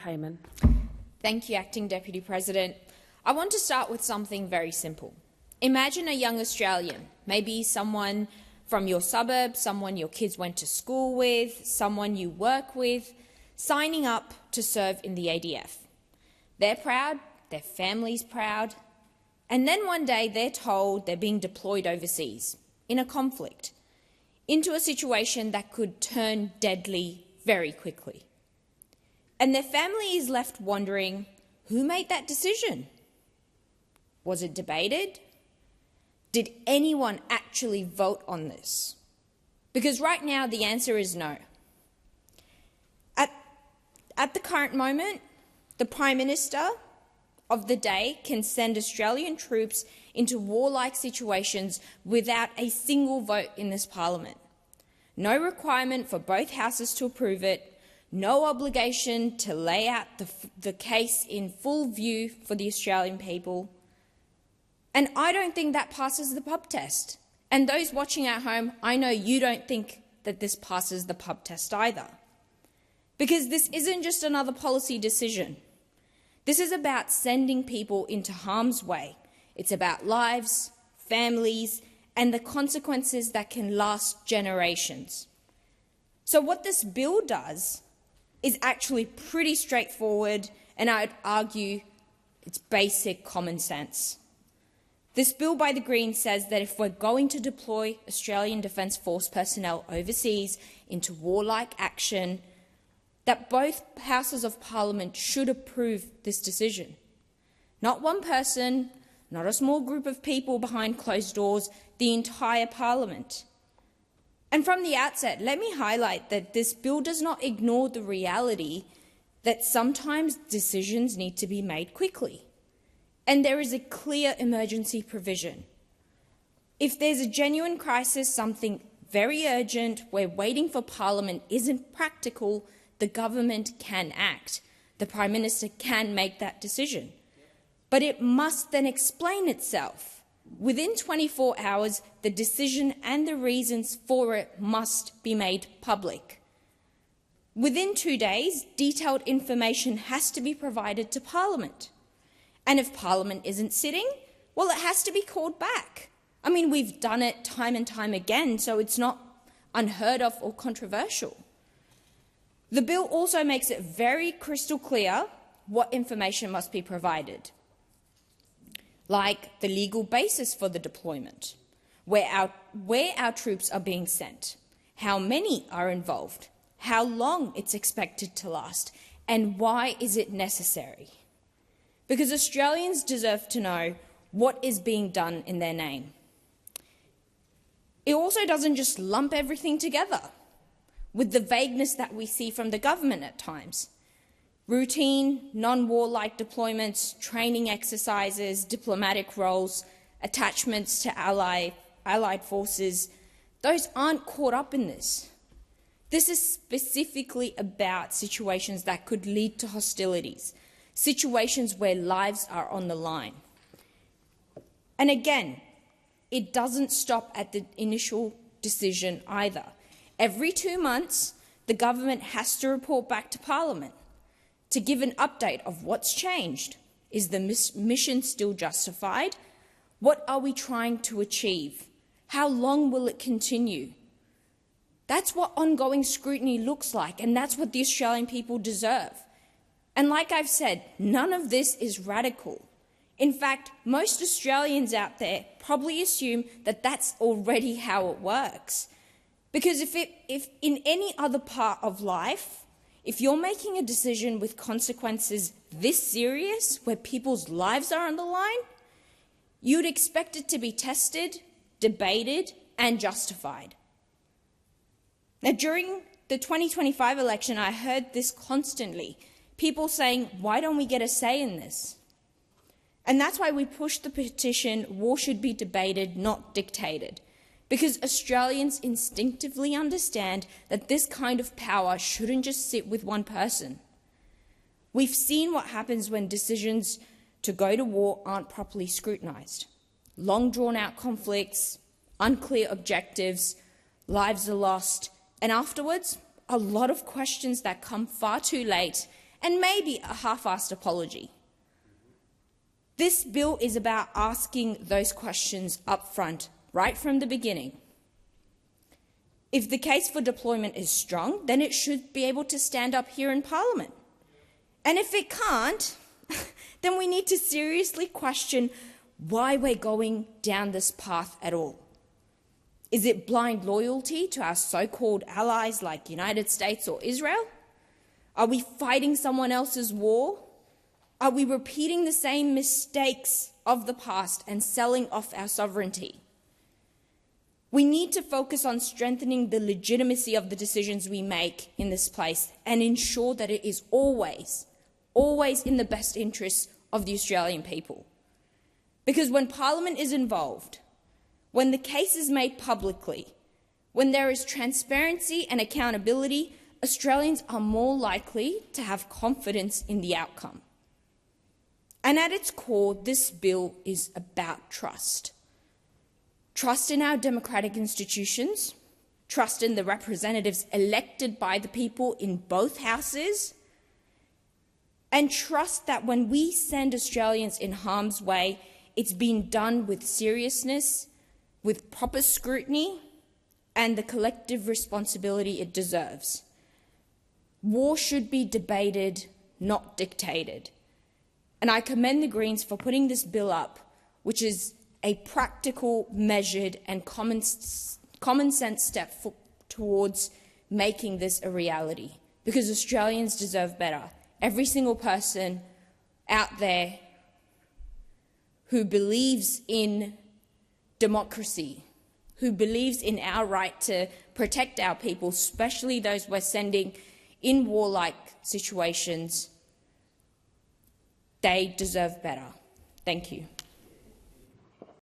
Payman. Thank you, Acting Deputy President. I want to start with something very simple. Imagine a young Australian, maybe someone from your suburb, someone your kids went to school with, someone you work with, signing up to serve in the ADF. They're proud, their family's proud, and then one day they're told they're being deployed overseas in a conflict, into a situation that could turn deadly very quickly. And their family is left wondering, who made that decision? Was it debated? Did anyone actually vote on this? Because right now the answer is no. At the current moment, the Prime Minister of the day can send Australian troops into warlike situations without a single vote in this Parliament. No requirement for both houses to approve it, no obligation to lay out the case in full view for the Australian people. And I don't think that passes the pub test. And those watching at home, I know you don't think that this passes the pub test either. Because this isn't just another policy decision. This is about sending people into harm's way. It's about lives, families, and the consequences that can last generations. So what this bill does is actually pretty straightforward, and I'd argue it's basic common sense. This bill by the Greens says that if we're going to deploy Australian Defence Force personnel overseas into warlike action, that both houses of Parliament should approve this decision. Not one person, not a small group of people behind closed doors, the entire Parliament. And from the outset, let me highlight that this bill does not ignore the reality that sometimes decisions need to be made quickly. And there is a clear emergency provision. If there's a genuine crisis, something very urgent, where waiting for Parliament isn't practical, the government can act. The Prime Minister can make that decision. But it must then explain itself. Within 24 hours, the decision and the reasons for it must be made public. Within 2 days, detailed information has to be provided to Parliament. And if Parliament isn't sitting, well, it has to be called back. I mean, we've done it time and time again, so it's not unheard of or controversial. The bill also makes it very crystal clear what information must be provided, like the legal basis for the deployment, where our troops are being sent, how many are involved, how long it's expected to last, and why is it necessary. Because Australians deserve to know what is being done in their name. It also doesn't just lump everything together with the vagueness that we see from the government at times. Routine, non-warlike deployments, training exercises, diplomatic roles, attachments to allied forces, those aren't caught up in this. This is specifically about situations that could lead to hostilities, situations where lives are on the line. And again, it doesn't stop at the initial decision either. Every 2 months, the government has to report back to Parliament to give an update of what's changed. Is the mission still justified? What are we trying to achieve? How long will it continue? That's what ongoing scrutiny looks like, and that's what the Australian people deserve. And like I've said, none of this is radical. In fact, most Australians out there probably assume that that's already how it works. Because if in any other part of life, if you're making a decision with consequences this serious, where people's lives are on the line, you'd expect it to be tested, debated, and justified. Now, during the 2025 election, I heard this constantly. People saying, why don't we get a say in this? And that's why we pushed the petition, war should be debated, not dictated. Because Australians instinctively understand that this kind of power shouldn't just sit with one person. We've seen what happens when decisions to go to war aren't properly scrutinised. Long drawn-out conflicts, unclear objectives, lives are lost, and afterwards, a lot of questions that come far too late and maybe a half-assed apology. This bill is about asking those questions up front, right from the beginning. If the case for deployment is strong, then it should be able to stand up here in Parliament. And if it can't, then we need to seriously question why we're going down this path at all. Is it blind loyalty to our so-called allies like the United States or Israel? Are we fighting someone else's war? Are we repeating the same mistakes of the past and selling off our sovereignty? We need to focus on strengthening the legitimacy of the decisions we make in this place and ensure that it is always in the best interests of the Australian people. Because when Parliament is involved, when the case is made publicly, when there is transparency and accountability, Australians are more likely to have confidence in the outcome. And at its core, this bill is about trust. Trust in our democratic institutions, trust in the representatives elected by the people in both houses, and trust that when we send Australians in harm's way, it's been done with seriousness, with proper scrutiny, and the collective responsibility it deserves. War should be debated, not dictated. And I commend the Greens for putting this bill up, which is a practical, measured and common sense step towards making this a reality, because Australians deserve better. Every single person out there who believes in democracy, who believes in our right to protect our people, especially those we're sending in warlike situations, they deserve better. Thank you.